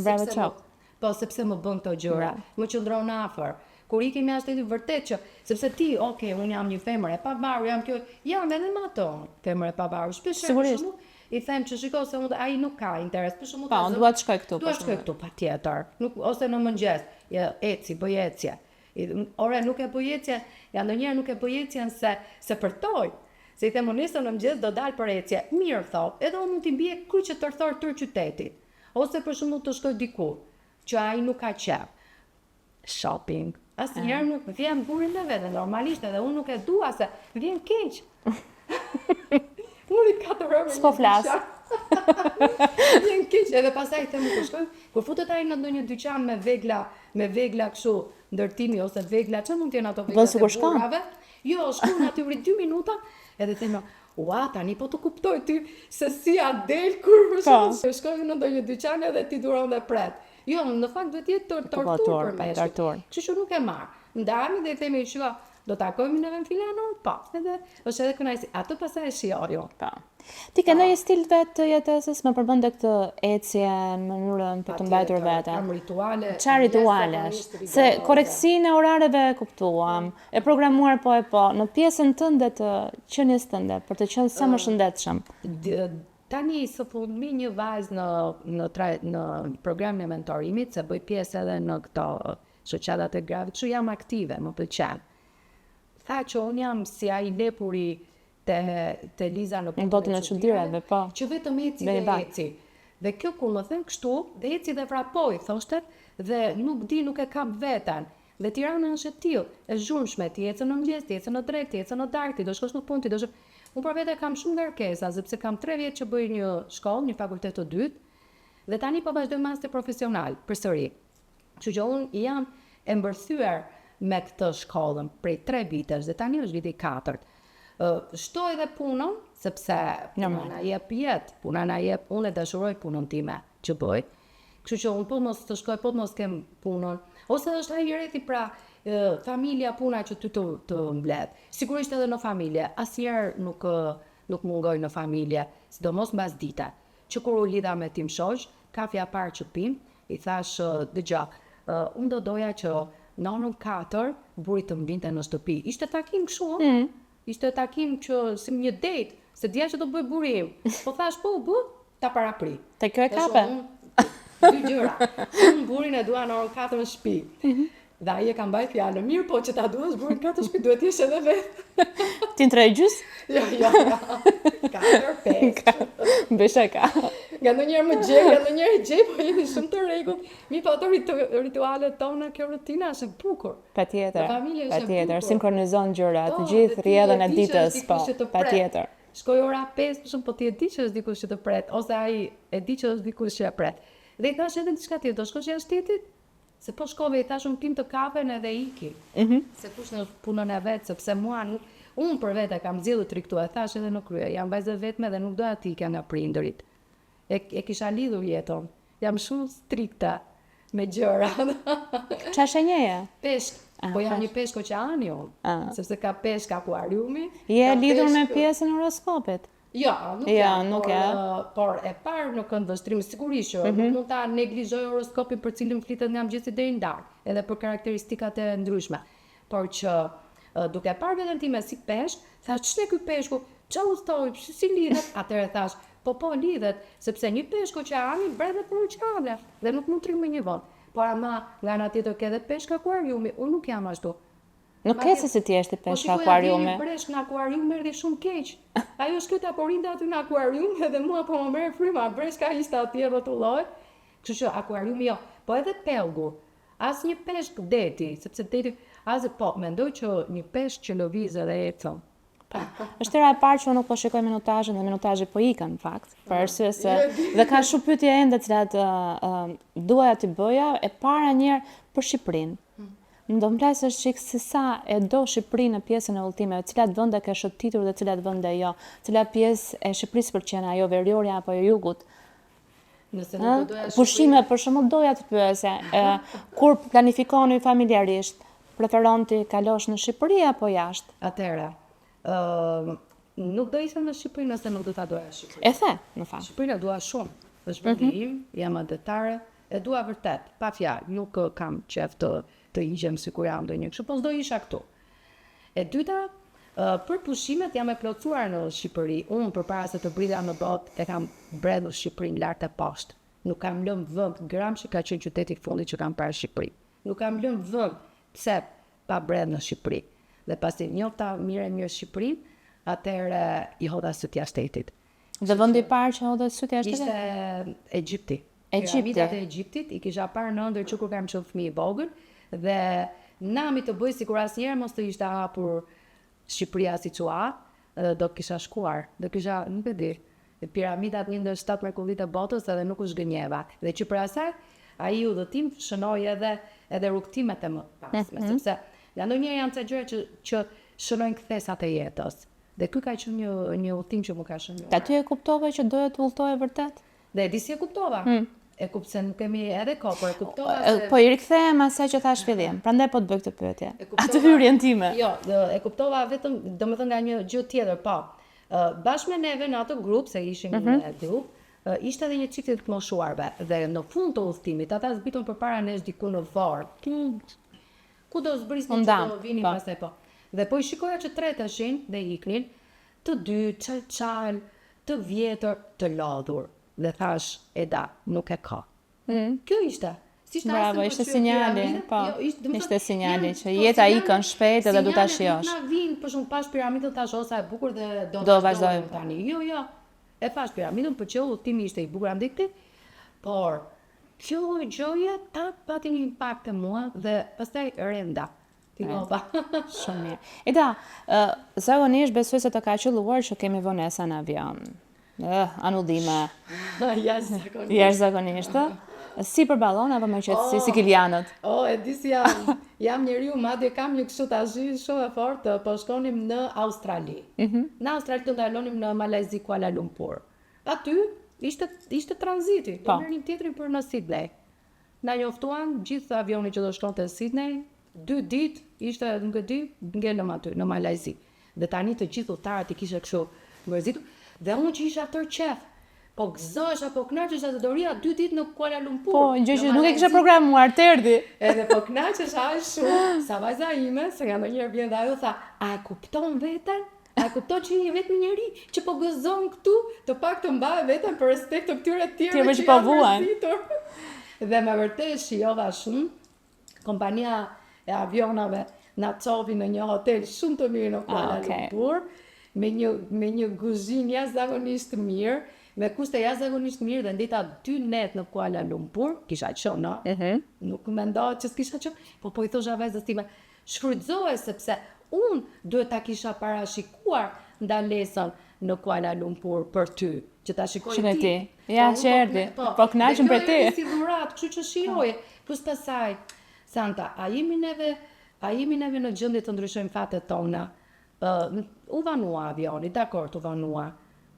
Bravo qoftë. Po, sepse më bën këto gjëra, më qëndron afër. Kur ikim jashtë edhe vërtet që, sepse ti, unë jam një femër e pavarur, jam edhe më ato, femër e pavarur. Sigurisht. I them që shiko se ai nuk ka interes, për shembull. Po, dua të shkoj këtu. Dua të shkoj këtu patjetër. Ose në mëngjes, bëj ecje. Ore nuk e bëj ecje, ndonjëherë nuk e bëj ecjen se përtoj. Se i them nesër në mëngjes do dal për ecje. Mirë thot, edhe unë mund t'i mbie kryqe tërthor tër qytetit. Ose për shembull të shkoj diku që ai nuk ka qef. Shopping. Asnjëherë nuk më vjen burin në vete, normalisht edhe unë nuk e dua se vjen keq. Unë 4 orë. S'po flas. Vjen keq, edhe pastaj them ku shkoj, kur futet ai në ndonjë dyqan me vegla kështu, ndërtimi ose vegla, çfarë mund të jenë ato vegla të burrave? Jo, shkon aty vri 2 minuta, edhe them, ua, tani po të kuptoj ty se si a del kur shkoj në ndonjë dyqan edhe ti duron dhe pret. Jo, në fakt duhet jetë torturë për me. Torturë. Kështu që nuk e marr. Ndahemi dhe i themi, shiko, Do takojmë neve në Filanor? Po. Edhe është edhe kënaqësi. Atë pastaj e shijoj jo. Po. Ti ke ndonjë stil vetë të jetesës? Më përmend këtë ecjen, mënyrën për të mbajtur veten. Kam rituale. Çfarë ritualesh? Se koreksinë e orareve e kuptuam, e programuar po. Në pjesën tënde të qenies tënde, për të qenë sa më shëndetshëm. Tani së fundmi një vajzë në programin e mentorimit, se bëj pjesë edhe në këto shoqatat e grave, kështu jam aktive, më pëlqen. Tha që unë jam si ai lepuri te Liza në botën e çuditërave, po. Që vetëm eci dhe eci. Dhe kjo kur më thënë kështu, dhe eci dhe vrapoj, thoshte, dhe nuk e kam veten. Dhe Tirana është e tillë, e zhurmshme, ti ecën në mëngjes, ti ecën në drekë, ti ecën në darkë, ti do shkosh në punë, ti do shkosh. Unë për vete kam shumë ngarkesa, sepse kam 3 vjet që bëj një shkollë, një fakultet të dytë, dhe tani po vazhdoj master profesional përsëri. Kështu që unë jam e mbërthyer me këtë shkollën prej 3 vitesh, dhe tani është viti 4. Shtoj dhe punën, sepse puna na jep jetë, puna na jep, unë e dashuroj punën time që bëj. Kështu që unë po mos të shkoj, po mos kem punën, ose është ai rrethi pra familja, puna që ty të mbledh. Sigurisht edhe në familje, asnjëherë nuk mungoj në familje, sidomos mbas dite. Që kur u lidha me tim shoq, kafja parë që pim, i thash dëgjoj, unë do doja që në orën 4 burri të mbinte në shtëpi. Ishte takim kështu, ishte takim që si një date, se dia që do bëj burri im. Po thash po, ta parapri. Te kjo e kape. Dy gjëra. Unë burin e dua në orën 4 në shtëpi. Dhe ai e ka mbaj fjalën, mirë po që ta duash burin 4 në shtëpi, duhet jesh edhe vetë. Ti në 3 gjys? Jo. 4, 5. Besheka. Nga ndonjëherë më gjej, nga ndonjëherë gjej, po jeni shumë të rregullt. Mi po ato ritualet tona, kjo rutina është e bukur. Patjetër, sinkronizon gjërat, të gjithë rrjedhën e ditës, po, patjetër. Shkoj ora 5, për shumë, po ti e di që është dikush që të pret, ose ai e di që është dikush që e pret. Dhe i thash edhe diçka tjetër, do shkosh jashtë shtetit? Se po shkove, i thash unë pim të kafen edhe iki. Se kush në punën e vetë, sepse mua unë për vete kam zgjedhur të riktu, e thash edhe në krye, jam vajzë vetme dhe nuk doja të ikja nga prindërit. E kisha lidhur jetën. Jam shumë strikta me gjëra. Çfarë shenjeje? Peshk. Po jam një peshk oqeani unë. Sepse ka peshk akuariumi. Je lidhur me pjesën e horoskopit? Jo, nuk por e parë në këndvështrim, sigurisht që nuk mund ta neglizhoj horoskopin për cilin flitet nga mëngjesi deri në darkë, edhe për karakteristikat e ndryshme. Por që duke parë veten time si peshk, thash ç'ne ky peshku, ç'u udhtoi, si lidhet? Atëherë thash, po lidhet, sepse një peshk oqeani bredhet për oqeane dhe nuk mund të rrimë një vend. Por ama nga ana tjetër ka edhe peshk akuariumi, unë nuk jam ashtu. Nuk ke se si ti është peshk akuariumi. Po breshk në akuarium erdhi shumë keq. Ajo shkëta po rinte aty në akuarium edhe mua po më merr fryma, breshka ishte atje rrotulloi. Kështu që akuariumi jo, po edhe pellgu. As një peshk deti, sepse deti mendoj që një peshk që lëviz edhe ecën. Është hera e parë që unë nuk po shikoj minutazhin dhe minutazhet po ikën në fakt, për arsye se dhe ka shumë pyetje ende të cilat duaja t'i bëja, e para një herë për Shqipërinë. Më do m'plasësh çik se sa e do Shqipërinë në pjesën e udhëtimeve, cilat vende ke shëtitur dhe cilat vende jo, cila pjesë e Shqipërisë pëlqen, ajo veriorja apo e jugut. Nëse nuk do doja pushime, për shembull doja të pyesja, kur planifikoni familjarisht, preferon ti kalosh në Shqipëri apo jashtë? Atëherë, nuk do isha në Shqipëri nëse nuk do ta doja Shqipërinë. E the, në fakt. Shqipërinë dua shumë. Është vendi im, jam adetare, e dua vërtet, pa fjalë, nuk kam qef të igjem sikur jam ndonjë kështu, po s'do isha këtu. E dyta, për pushimet jam e plotësuar në Shqipëri. Unë përpara se të bridha në botë e kam bredhur Shqipërinë lart e poshtë. Nuk kam lënë vend gram që ka qenë qyteti i fundit që kam parë Shqipëri. Nuk kam lënë vend pse pa bredh në Shqipëri. Dhe pasi njohta mirë Shqipërinë, atëherë i hodha syt jashtë shtetit. Dhe vendi i parë që hodha syt jashtë shtetit ishte Egjipti. Piramidat e Egjiptit i kisha parë në ëndër që kur kam qenë fëmijë i vogël dhe nami të bëj sikur asnjëherë mos të ishte hapur Shqipëria si çua, do kisha shkuar, do kisha, nuk e di. Piramidat një ndër 7 mrekullitë e botës edhe nuk u zgënjeva. Dhe që për asaj, ai udhëtim shënoi edhe rrugtimet e mëparshme, sepse ndonjëherë janë ca gjëra që shënojnë kthesat e jetës. Dhe ky ka qenë një udhëtim që më ka shënuar. Aty e kuptova që doja të udhëtoje vërtet? Dhe e di si e kuptova. E kupse nuk kemi edhe kohë, por e kuptova se... Po i rikthehem asaj që thash fillim. Prandaj po të bëj këtë pyetje. Atë hyrjen time. Jo, e kuptova vetëm, domethënë nga një gjë tjetër, po. Bashkë me neve në atë grup, se ishim në grup, ishte edhe një çifte të moshuarve dhe në fund të udhëtimit ata zbitën përpara nesh diku në varr. Ku do zbrisnin që do vinin pastaj po. Dhe po i shikoja që tre tashin dhe iknin, të dy, çal, të vjetër, të lodhur. Dhe thash, Eda, nuk e ka. Kjo ishte. Bravo, ishte sinjali, po. Ishte sinjali që jeta ikën shpejt edhe du ta shijosh. Sinjali na vinë, për shumë pash piramidën tash osa e bukur dhe do vazhdojmë tani. Jo. E pash piramidën për që udhëtimi ishte i bukur andikti, por kjo gjoje ta pati një impakt te mua dhe pastaj renda. Shumë mirë. Eda, zakonisht besoj se të ka qelluar që kemi vonesa në avion. Anullime. Jashtëzakonisht. Si për ballon apo më qetësi si kilianët? E di si jam njeriu, madje kam një kështu tash shumë e fortë, po shkonim në Australi. Në Australi të ndalonim në Malajzi, Kuala Lumpur. Aty ishte tranziti, do merrnim tjetrin për në Sydney. Na njoftuan gjithë avioni që do shkonte në Sydney, 2 ditë ishte, nuk e di, ngelëm aty në Malajzi. Dhe tani të gjithë udhëtarët i kishte kështu mërzitur. Dhe unë që isha tërë qef, po gëzosha, po knaqesha të doria 2 ditë në Kuala Lumpur. Po, gjë që nuk e kisha programuar, tërdi. Edhe po knaqesha shumë, sa vajza ime, se nga ndonjëherë vjen dhe ajo tha, a e kupton veten? A e kupton që je vetëm njeri që po gëzon këtu, të pak të mbaje veten për respekt të këtyre tjerëve që janë mërzitur. Dhe me vërtet shijova shumë, kompania e avionave na çovi në një hotel shumë të mirë në Kuala Lumpur. Me një kuzhinë jashtëzakonisht mirë, me kushte jashtëzakonisht mirë dhe ndeta 2 net në Kuala Lumpur, kisha qenë, no? Nuk mendohet që s'kisha qenë, po i thosha vajzës time, shfrytëzoje sepse unë duhet ta kisha parashikuar ndalesën në Kuala Lumpur për ty, që ta shikoj ti. Ja, që erdhi, po kënaqem për ti. Dhe kjo si dhurat, kështu që shijoje, plus pasaj, Santa, a jemi neve në gjendje të ndryshojmë fatet tona? U vanua avioni, dakord, u vanua.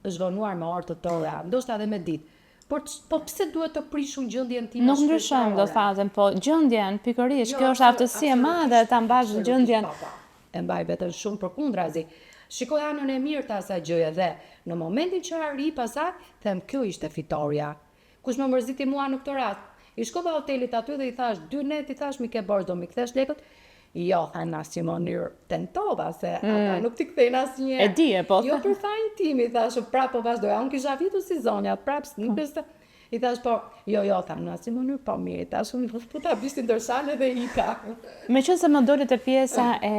Është vanuar me orë të tëra, ndoshta edhe me ditë. Po pse duhet të prishun gjendjen time? Nuk ndryshojmë do faten, po gjendjen pikërisht, kjo është aftësi e madhe ta mbash gjendjen. E mbaj veten shumë përkundrazi. Shikoj anën e mirë të asaj gjëje dhe në momentin që arri pasaj, them kjo ishte fitoria. Kush më mërziti mua në këtë rast? I shkova hotelit aty dhe i thash 2 net, i thash mi ke borë, do mi kthesh lekët? Jo, thanë asë mënyrë tentova, se ata nuk t'i kthejnë asë një. E di e po. Jo për fajnë timi, thashë, prapë po vazhdoja, unë kisha vitu si zonja, prapë, nuk është, i thash, po, jo, thanë asë mënyrë, po mirë, thash, unë po ta bishtin dërshale dhe i ka. Me që se më dole të pjesa e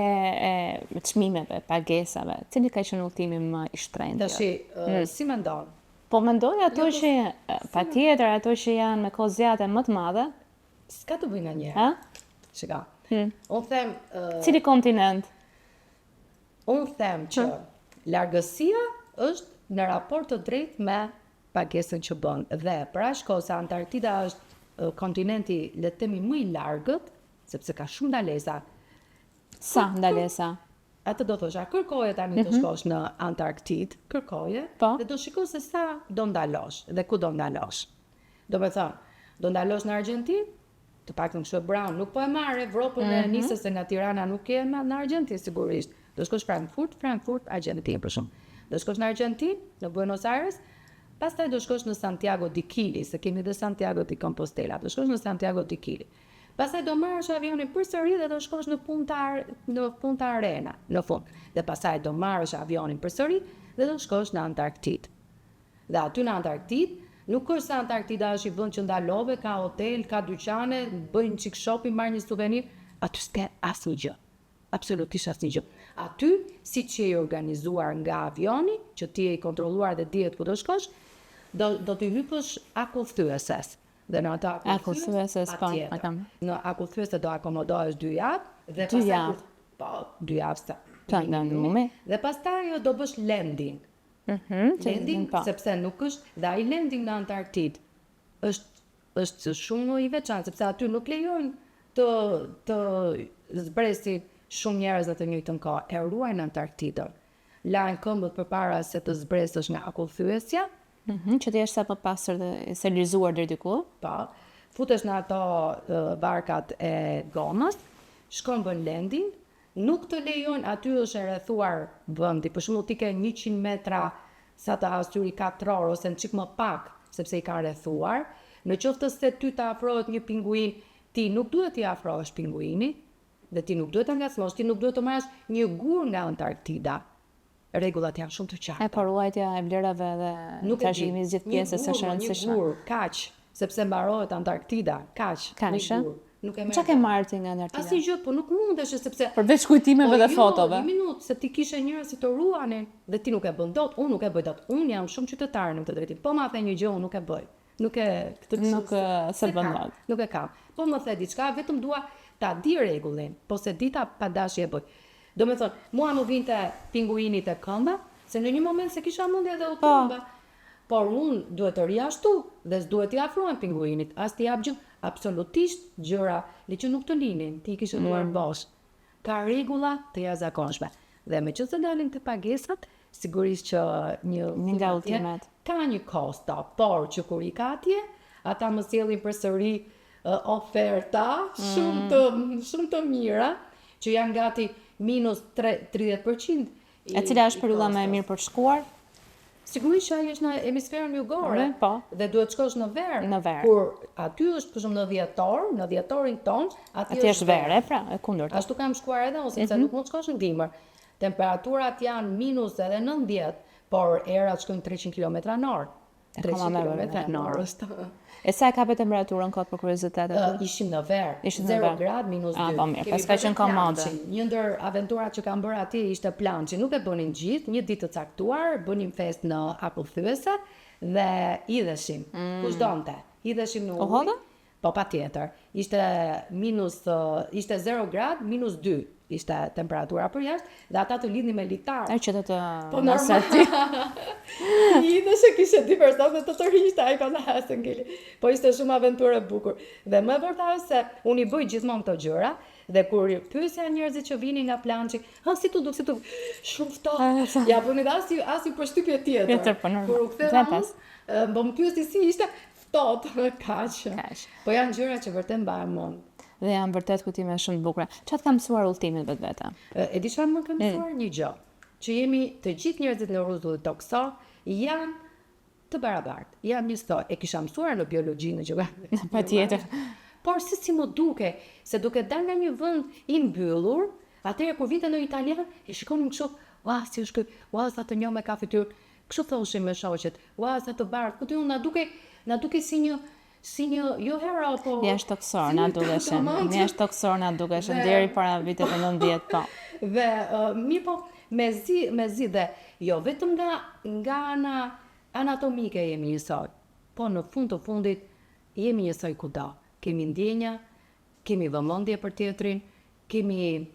çmimeve, pagesave, cili ka qenë udhëtimi më i shtrenjtë? Tashi, si me ndonë? Po mendoj ato që, pa tjetër, ato që janë me kohë zjate më të madhe? S'ka të bëjnë një. Shika. Unë them... Cili kontinent? Unë them që largësia është në raport të drejtë me pagesën që bën. Dhe pra shko se Antarktida është kontinenti le të themi më i largët, sepse ka shumë ndalesa. Sa ndalesa? Atë do thosha, kërkoje tani të shkosh në Antarktid, kërkoje, dhe do shiko se sa do ndalosh dhe ku do ndalosh. Do me thonë, do ndalosh në Argentinë, të pak në kështu e brown, nuk po e marrë Evropën e nisës se nga Tirana nuk e në Argentinë sigurisht. Do shkosh Frankfurt, Argentinë për shumë. Do shkosh në Argentinë, në Buenos Aires, pastaj do shkosh në Santiago de Chile, se kemi dhe Santiago de Compostela, do shkosh në Santiago de Chile. Pastaj do marrësh avionin përsëri dhe do shkosh në Punta Arena, në fund. Dhe pastaj do marrësh avionin përsëri dhe do shkosh në Antarktid. Dhe aty në Antarktid, nuk është se Antarktida është i vend që ndalove, ka hotel, ka dyqane, bëjnë çik shopping, marrë një suvenir, aty s'ka asnjë gjë. Absolutisht asnjë gjë. Aty, siç je organizuar nga avioni, që ti je i kontrolluar dhe dihet ku do shkosh, do të hypësh akullthyesës. Dhe në ato akullthyesës, po, në akullthyesë do akomodohesh 2 javë dhe pastaj 2 javë. Dhe pastaj do bësh landing. Landing, sepse nuk është, dhe ai landing në Antarktid është shumë i veçantë, sepse aty nuk lejojnë të zbresin shumë njerëz në të njëjtën kohë. E ruajnë Antarktidën. Lajnë këmbët përpara se të zbresësh nga akullthyesja Që ti është sa më pastër dhe sterilizuar deri diku. Po, futesh në ato barkat e gomës, shkon bën lending, nuk të lejojnë, aty është e rrethuar vendi, për shembull ti ke 100 metra sa të asyri 4 orë ose në çik më pak, sepse i ka rrethuar. Në qoftë se ty të afrohet një pinguin, ti nuk duhet t'i afrohesh pinguinit, dhe ti nuk duhet të ngacmosh, ti nuk duhet të marrësh një gur nga Antarktida. Rregullat janë shumë të qarta. Por ruajtja e vlerave dhe trashëgimi i gjithë pjesës është e rëndësishme. Një gur, kaq, sepse mbarohet Antarktida, kaq. Nuk e merr. Çka ke marrë ti nga Antarktida? Asnjë gjë, po nuk mundesh sepse përveç kujtimeve dhe fotove. Një minutë, se ti kishe njerëz si të ruanin dhe ti nuk e bën dot, unë nuk e bëj dot. Unë jam shumë qytetare në këtë drejtim. Po ma the një gjë, unë nuk e bëj. Nuk se bën dot. Nuk e kam. Po më the diçka, vetëm dua ta di rregullin, po se dita pa dashje e bëj. Do me thonë, mua më vinte pinguinit e këmba, se në një moment se kisha mundje edhe u këmba. Por unë duhet të riashtu dhe s'duhet t'i afrohen pinguinit, as t'i jap gjë, absolutisht gjëra që nuk të linin, ti kishe duar bosh. Ka rregulla të jashtëzakonshme. Dhe me që se dalin të pagesat, sigurisht që një nga ultimet ka një kosto, por që kur i ka atje, ata më sjellin përsëri oferta shumë të mira, që janë gati minus 30%. E cila është periudha më e mirë për të shkuar? Sigurisht që ai është në hemisferën jugore, dhe duhet të shkosh në verë. Kur aty është për shembull në dhjetor, në dhjetorin ton, aty është verë, pra, e kundërta. Ashtu kam shkuar edhe unë, sepse nuk mund të shkosh në dimër. Temperaturat janë minus edhe 90, por erat shkojnë 300 km/h. 300 km/h. E sa e kape temperaturën kot për kuriozitet? Ishim në verë, 0 grad, minus 2. Po mirë, pas ka qenë komode. Një ndër aventurat që kam bërë atje ishte plançi. Nuk e bënin gjithë, një ditë të caktuar, bënim fest në akullthyese dhe idheshim. Kush donte? Idheshim në ujë. Po patjetër. Ishte 0 grad, minus 2. Ishte temperatura për jashtë dhe ata të lidhni me litar. Që të po normal. Dhe se kishe 2 personë të tërhiqte ai pas hasën ngeli. Po ishte shumë aventurë e bukur. Dhe më e vërtetë se unë i bëj gjithmonë këto gjëra dhe kur pyesja njerëzit që vinin nga plançi, si tu duk, shumë ftohtë. Ja bëni as i përshtypje tjetër. Kur u ktheva, më pyesi si ishte ftohtë, kaq. Po janë gjëra që vërtet mbahen mend. Dhe janë vërtet kujtime shumë të bukura. Çfarë të ka mësuar ultimit vetvete? E di çfarë më ka mësuar një gjë, që jemi të gjithë njerëzit në rrugë të tokso janë të barabartë. Janë njësoj. E kisha mësuar në biologji në gjeografi. Patjetër. Por si më duke, se duke dalë nga një vend i mbyllur, atëherë kur vinte në italian, e shikonim kështu, si është ky, sa të njoh me kafetyrë. Kështu thoshim me shoqet, sa të bardhë. Këtu na duke si një jo hero, po jashtë toksor na dukeshin. Jashtë toksor na dukeshin deri para vitit të 90, po. Dhe mirë po me zi dhe jo vetëm nga ana anatomike jemi njësoj, po në fund të fundit jemi njësoj kudo. Kemi ndjenja, kemi vëmendje për tjetrin, kemi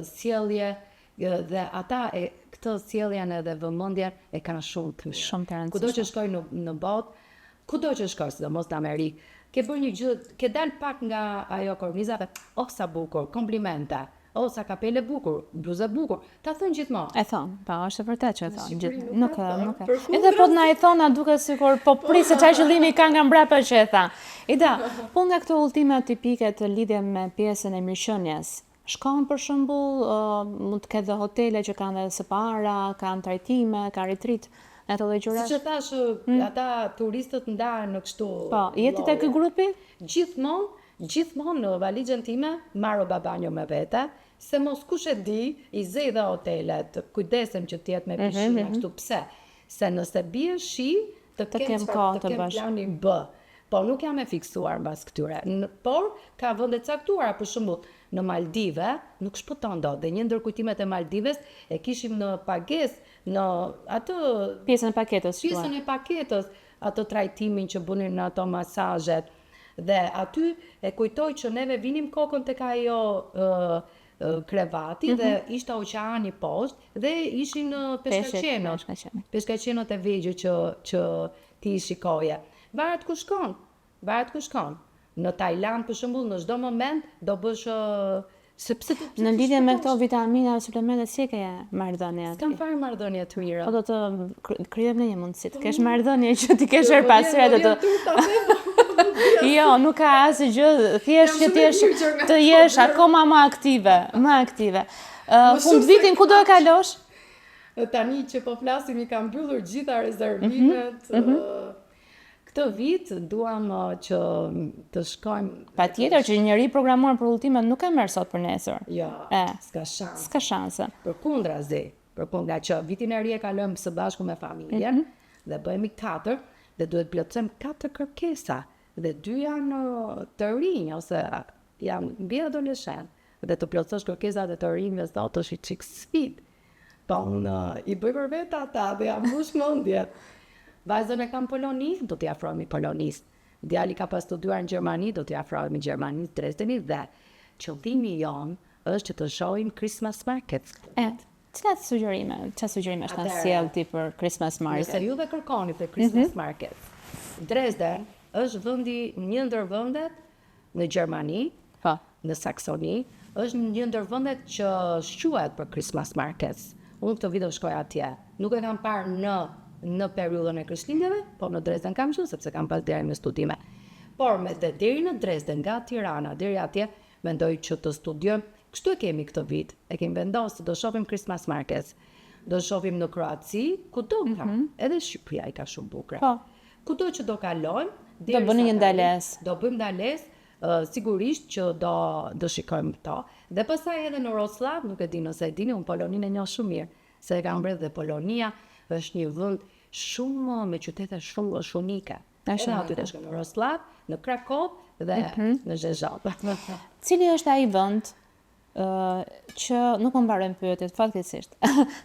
sjellje dhe ata këtë sjelljen edhe vëmendjen e kanë shumë të rëndësishme. Kudo që shkoj në botë, kudo që shkoj, sidomos në Amerikë, ke bërë një gjë, ke dalë pak nga ajo kornizave, sa bukur, komplimente, sa kapele bukur, bluzë bukur, ta thënë gjithmonë. E thonë, pa, është e vërtet që e thonë. Nuk. Edhe po na e thonë, na duket sikur po prisë çaj qëllimi ka nga mbrapa që e tha. Ida, po nga këto ultime tipike të lidhje me pjesën e mirëqenies, shkon për shembull, mund të ketë dhe hotele që kanë edhe së para, kanë trajtime, kanë retreat. Si që thash, ata turistët ndahen në kështu. Po, jeti te ky grupi? Gjithmonë në valixhen time marr babanjo me vete, se mos kush e di, i zej dhe hotelet, kujdesem që t'jet me pishinë kështu. Pse? Se nëse bie shi, të kem planin B. Po nuk jam e fiksuar mbas këtyre. Por ka vende caktuara, për shembull, në Maldive nuk shpëton dot. Dhe një ndër kujtimet e Maldives e kishim në pagesë në atë pjesën e paketës, atë trajtimin që bënin në ato masazhet. Dhe aty e kujtoj që neve vinim kokën tek ajo krevati dhe ishte oqeani poshtë dhe ishin peshkaqenot e vegjël që ti shikoje. Varet ku shkon. Në Tajland për shembull në çdo moment do bësh Sepse Në lidhje me këto vitamina dhe suplementet si e ke marrëdhënie? Kam farë marrëdhënie të mira. Po do të kryejmë në një mundësi të kesh marrëdhënie që ti kesh her pasere do të Jo, nuk ka asgjë gjë, thjesht që të jesh akoma më aktive. Fund vitin ku do e kalosh? Tani që po flasim i kam mbyllur gjitha rezervimet. Këtë vit duam që të shkojmë. Patjetër që njëri programuar për udhëtimet nuk e merr sot për nesër. Jo, s'ka shanse. S'ka shanse. Përkundrazi, që vitin e ri e kalojmë së bashku me familjen dhe bëhemi 4 dhe duhet plotësojmë 4 kërkesa dhe 2 janë të rinj ose janë mbi adoleshent dhe të plotësosh kërkesat e të rinjve sot është i çik sfidë. Po unë i bëj për vetë ata dhe jam mbush mendje. Vajzën e kam Polonisë, do t'i afrohemi Polonisë. Djali ka pas studiuar në Gjermani, do t'i afrohemi Gjermanisë, Dresdenit dhe qëllimi jonë është që të shohim Christmas markets. Çfarë sugjerime është na sjell ti për Christmas market? Nëse ju dhe kërkoni për Christmas markets. Dresden është një ndër vendet në Gjermani, në Saksoni, është një ndër vendet që shquhet për Christmas markets. Unë këtë video shkoj atje. Nuk e kam parë në periudhën e Krishtlindjeve, po në Dresden kam qenë sepse kam pas deri në studime. Por me deri në Dresden, nga Tirana deri atje, mendoj që të studiojmë. Kështu e kemi këtë vit. E kemi vendosur do shohim Christmas markets. Do shohim në Kroaci, kudo ka. Edhe Shqipëria i ka shumë bukur. Kudo që do kalojmë, do bëni një ndalesë. Do bëjmë ndalesë. Sigurisht që do shikojmë këto. Dhe pastaj edhe në Wrocław, nuk e di nëse e dini, unë Poloninë e njoh shumë mirë, se e kam mbredh dhe Polonia është një vend shumë me qytete shumë unike. Edhe aty të shkojmë në Wrocław, në Krakow dhe në Rzeszów. Cili është ai vend që nuk më mbarojnë pyetjet fatkeqësisht.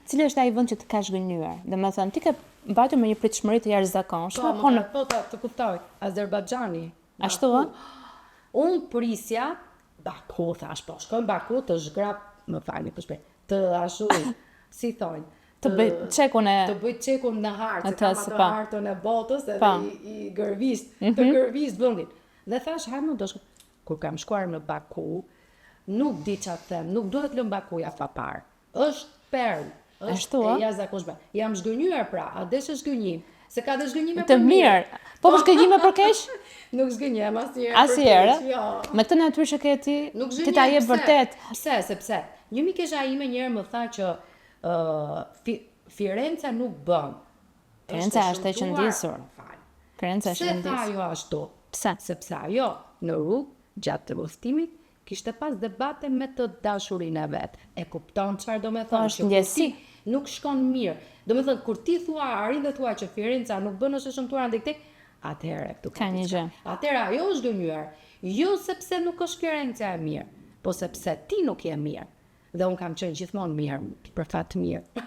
Cili është ai vend që të ka zgënjur? Domethënë ti ke mbajtur me një pritshmëri të jashtëzakonshme, po të kuptoj. Azerbajxhani. Ashtu ë? Unë prisja, Baku, thash, po shkojmë Baku të zhgrap, më falni për shpejt, të ashu, si thonjë, të bëj çekun në hartë, se kam atë hartën e botës edhe i gërvist, të gërvist vendin. Dhe thash, hajmë do shkojmë. Kur kam shkuar në Baku, nuk di çfarë them, nuk duhet lëm Bakuja pa parë. Është perl, është e jashtëzakonshme. Jam zgënjur pra, a desh zgënjim? Se ka dhe zgënjime të mirë. Po për zgënjime për keq? Nuk zgënjem asnjëherë. Me këtë natyrë që ke ti ta jep vërtet. Pse? Sepse një mikesha ime njëherë më tha që Firenca nuk bën. Firenca është e qëndisur. Firenca është e qëndisur. Pse tha ajo ashtu? Pse? Sepse ajo në rrugë gjatë të udhëtimit kishte pas debate me të dashurinë e vet. E kupton çfarë do të thonë? Është ndjesi. Nuk shkon mirë. Do të thonë kur ti thua arrin dhe thua që Firenca nuk bën ose shëmtuar ndaj tek, atëherë këtu ka një gjë. Atëherë ajo është gënjur. Jo sepse nuk është Firenca e mirë, po sepse ti nuk je mirë. Dhe un kam qenë gjithmonë mirë, për fat të mirë.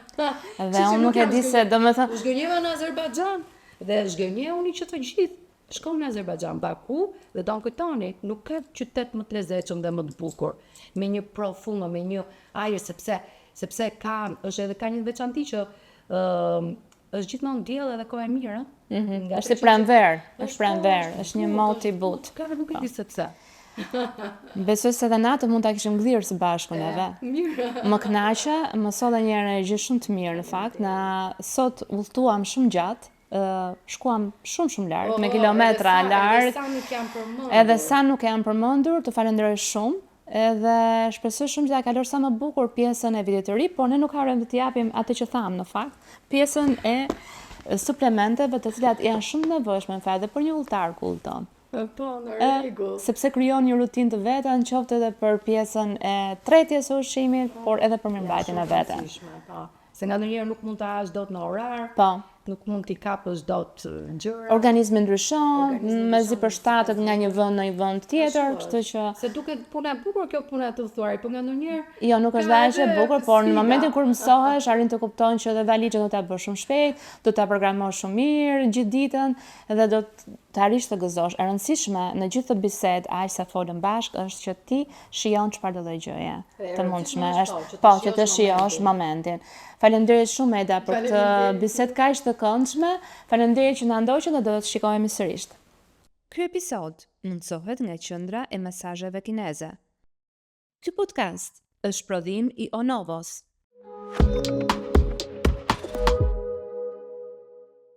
Dhe un nuk e di se domethënë zgënjeva në Azerbajxhan dhe zgënjeuni që të gjithë shkon në Azerbajxhan, Baku dhe don kujtoni, nuk ka qytet më të lezetshëm dhe më të bukur, me një profumo, me një ajër sepse është edhe ka një veçanti që është gjithmonë diell edhe kohë e mirë, është pranver, është një moti but. Nuk e di sepse. Besoj se edhe natë mund ta kishim gdhirë së bashku neve. Mirë. Më kënaqe, më solli një energji shumë të mirë në fakt. Sot udhëtuam shumë gjatë. Shkuam shumë larg, me kilometra larg. Edhe sa nuk jam përmendur, të falenderoj shumë. Edhe shpresoj shumë që ta kalosh sa më bukur pjesën e vitit të ri, por ne nuk harrojmë të t'japim atë që tham në fakt, pjesën e suplementeve të cilat janë shumë nevojshme në fakt edhe për një udhëtar ku udhton. Po, në rregull. Sepse krijon një rutinë të vetën, qoftë edhe për pjesën e tretjes së ushqimit, por edhe për mirëmbajtjen e vete. Se nga ndonjëherë nuk mund ta hash dot në orar. Po. Nuk mund t'i kapësh dot ngjyra. Organizmi ndryshon, mezi përshtatet nga një vend në një vend tjetër, kështu që se duket puna e bukur kjo puna të udhëtuarit, po nga ndonjëherë jo, nuk është dashje e bukur, por në momentin kur mësohesh, arrin të kupton që edhe valizhen do ta bësh shumë shpejt, do ta programosh shumë mirë gjithë ditën dhe do të arrish të gëzosh. E rëndësishme në gjithë të bisedë, aq sa folëm bashkë, është që ti shijon çfarë do lloj gjëje të mundshme, është po që të shijosh momentin. Faleminderit shumë Eda për këtë bisedë kaq të këndshme. Faleminderit që na ndoqët dhe do të shikohemi sërish. Ky episod mundsohet nga Qendra e Mesazheve Kineze. Ky podcast është prodhim i Onovos.